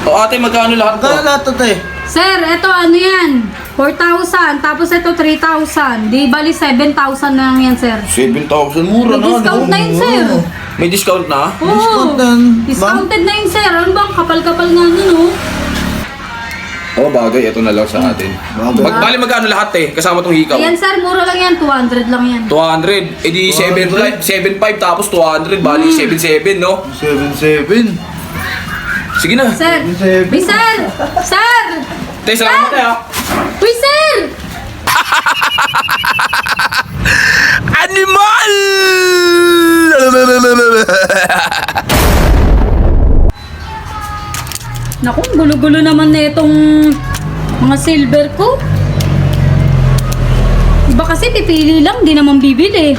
O ate, magkano lahat to? Kaya lahat to, te. Sir, eto ano yan? 4,000, tapos ito 3,000. Di bali 7,000 na lang yan, sir. 7,000, mura May na. discount na yun, sir. May discount na? Oo. Discount na yun. Discounted na yun, sir. Ano bang kapal-kapal nga nun, oh? Oo, bagay. Ito na lang sa atin. Bagay. Bali, magkano lahat eh? Kasama tong hikaw. Ayan, sir. Mura lang yan. 200 lang yan. 200. Eh di 200. 7,500 tapos 200. Bali, 7,700, no? 7,700. Sige na. Sir. 7,700. Uy, sir! Sir! Te, salamat eh, ha? Uy, sir! Animal! Naku, gulo-gulo naman na itong mga silver ko. Iba kasi pipili lang, di naman bibili.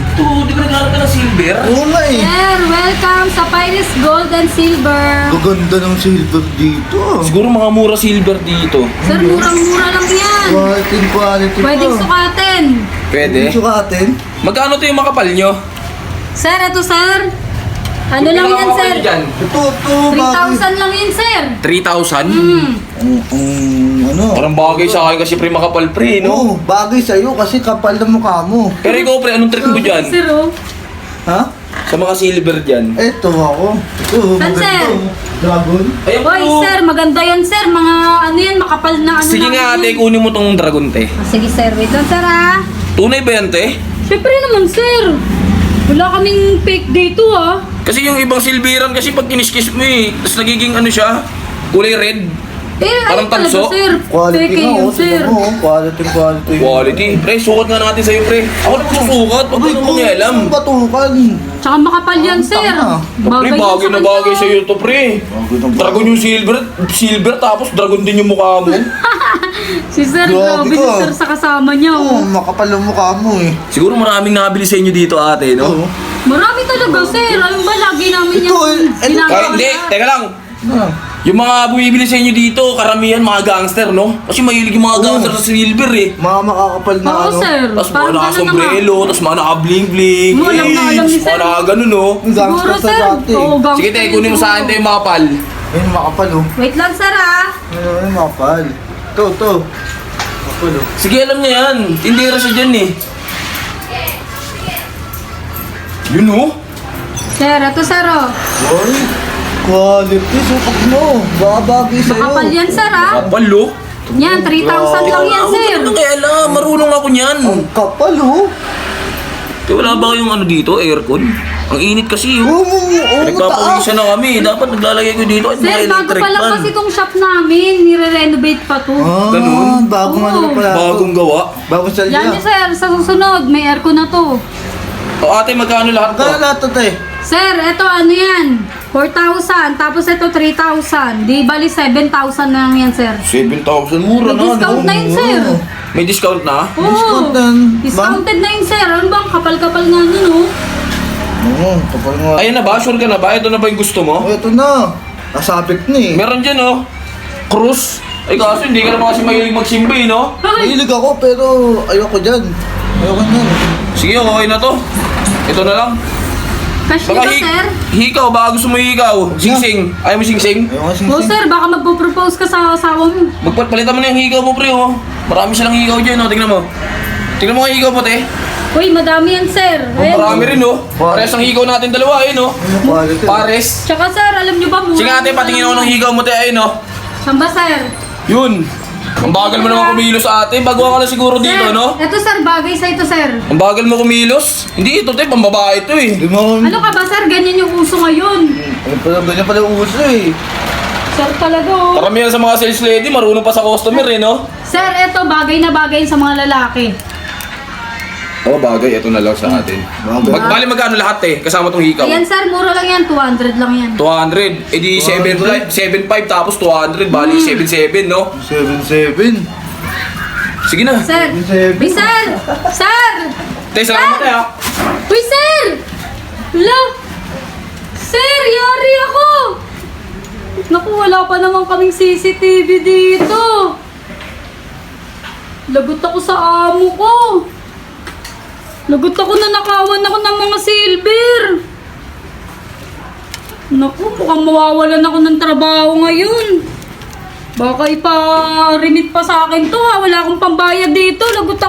Ito, di ba naglalaro ka ng silver? Oo nga eh. Sir, welcome sa Pines Gold and Silver. Gaganda ng silver dito. Siguro mga mura silver dito. Sir, murang-mura lang yan. Quality Pwedeng pa. sukatin. Pwede. Sukatin. Magkano to yung makapal nyo? Sir, eto sir. Ano lang yan, Makapal sir? nyo dyan? Ito, 3,000 lang yan, sir. 3,000? Ano? Parang bagay sa akin kasi pre makapal pre, no? Oo, bagay sa'yo kasi kapal na mukha mo. Pero ikaw pre, anong trick mo dyan? Sir, oh. Ha? Sa mga silver dyan? Ito ako. Ito, Saan, sir? Dragon. Ayan Hoy, sir, maganda yan, sir. Mga ano yan, makapal na ano Sige lang nga yan. ate, kunin mo tong dragon te. Sige, sir. Wait lang, sir, ah. Tunay ba yan te? Siyempre naman, sir. Wala kaming fake dito, ah. Kasi yung ibang silveran kasi pag kiniskis mo eh, tapos nagiging ano siya, kulay red. Parang ayun talaga, tanso? sir. Quality Fake nga, yun, oh. sir. Tignan mo, oh. Quality. Quality. Pre, sukat nga natin sa'yo pre. Ako nagsusukat, pag ano mong alam. Batukan. Tsaka makapal yan, sir. tama. Pre, yan bagay sa na kanya. bagay sa'yo to pre. Dragon yung silver tapos dragon din yung mukha mo. Si sir, Grabe grabe si ka. sir sa kasama niya, Oo, oh. makapal ang mukha mo eh. Siguro maraming nabili sa inyo dito ate, no? Oo. Marami talaga, sir. Alam ba, lagi namin Ito, yung Kahit hindi, teka lang. Ah. Yung mga bumibili sa inyo dito, karamihan mga gangster, no? Kasi mahilig yung mga gangster sa silver eh. Mga makakapal na Oo, ano. sir. Tapos mga Parang ganun na nga. nakasombrelo, tapos mga naka-bling-bling. Oo, alam na alam ni sir. Mga nakaganon, no? Yung gangster Siguro, sa sir. dati. Oo, gangster Sige tayo, kunin mo sa akin siguro. tayo mga pal. Ayun, makapal oh. Wait lang, sir, ah. Ayun, makapal. Ito. Makapal oh. Sige, alam niya yan. Tindera siya dyan eh. Yun oh. Sir, ito, sir, oh. Oy, quality. Sukat mo. Babagay sa'yo. Makapal yan, sir, ah. Kapal oh. Yan, 3,000 lang yan, Ako sir. talaga kaya alam, marunong ako niyan. Ang kapal oh. Kaya wala ba kayong ano dito, aircon? Ang init kasi oh. Oo, mataas. Nagpapawisan na kami. Dapat naglalagay ko dito at Sir, mga bago electric pa lang fan. kasi itong shop namin. Nire-renovate pa to. Ah, Ganun? bagong Oo. ano na pala. Bagong gawa. Bagong salya. Yan yun, sir. Sa susunod, may aircon na to. O ate, magkano lahat to? Kaya lahat to, te. Sir, eto ano yan? 4,000, tapos ito 3,000. Di bali 7,000 na lang yan, sir. 7,000, mura May discount na yun, sir. May discount na? Oo. Discount na. Discounted na yun, sir. Ano bang kapal-kapal nga nun, oh? Oo, kapal nga. Ayan na ba? Sure ka na ba? Ito na ba yung gusto mo? Oh, ito na. Nasabit na eh. Meron dyan oh. Cruise. Ay kaso hindi ka naman kasi mahilig magsimba eh, no? Ay, Mahilig ako pero ayoko dyan. Ayoko dyan. Sige, okay na to. Ito na lang. cash niyo ba, sir? Hikaw, baka gusto mo hikaw. Singsing. Ayaw mo singsing? Ayoko sing Oo, sir. Baka magpo-propose ka sa asawa mo. Palitan mo na yung hikaw mo, pre, oh. Marami silang hikaw dyan, oh. Tingnan mo. Tingnan mo nga hikaw mo, te. Uy, madami yan, sir. Oh, Ayan. marami rin, oh. Pares ang hikaw natin dalawa, ayun, oh. Quality. Pares. Tsaka, sir, alam niyo ba, mura. Sige ate, patingin ako ng hikaw mo, te, ayun, oh. Saan ba, sir? Yun. Ang bagal mo naman kumilos ate. Baguhan ka na siguro dito, Sir, no? Ito, sir. Bagay sa ito, sir. Ang bagal mo kumilos. Hindi ito, te. Pambabae ito, eh. Di mo... Ano ka ba, sir? Ganyan yung uso ngayon. Ganyan pala yung uso eh. Sir, talaga, oh. Karamihan sa mga sales lady, marunong pa sa customer, eh, no? Sir, ito, bagay na bagay sa mga lalaki. Oo, bagay. Ito na lang sa atin. Bagay. Bali magkano lahat, eh? Kasama tong hikaw. Ayan, sir. Mura lang yan. 200 lang yan. 200. Eh di 200. 7,500 tapos 200. Bali 7,700, no? 7,700. Sige na. Sir. 7,700. Uy, sir. Sir. Te, salamat eh, ha? Uy, sir. Hala. Sir, yari ako. Naku, wala pa naman kaming CCTV dito. Lagot ako sa amo ko. Lagot ako na nakawan ako ng mga silver. Naku, mukhang mawawalan ako ng trabaho ngayon. Baka ipa-remit pa sa akin to ha. Wala akong pambayad dito. Lagot ako.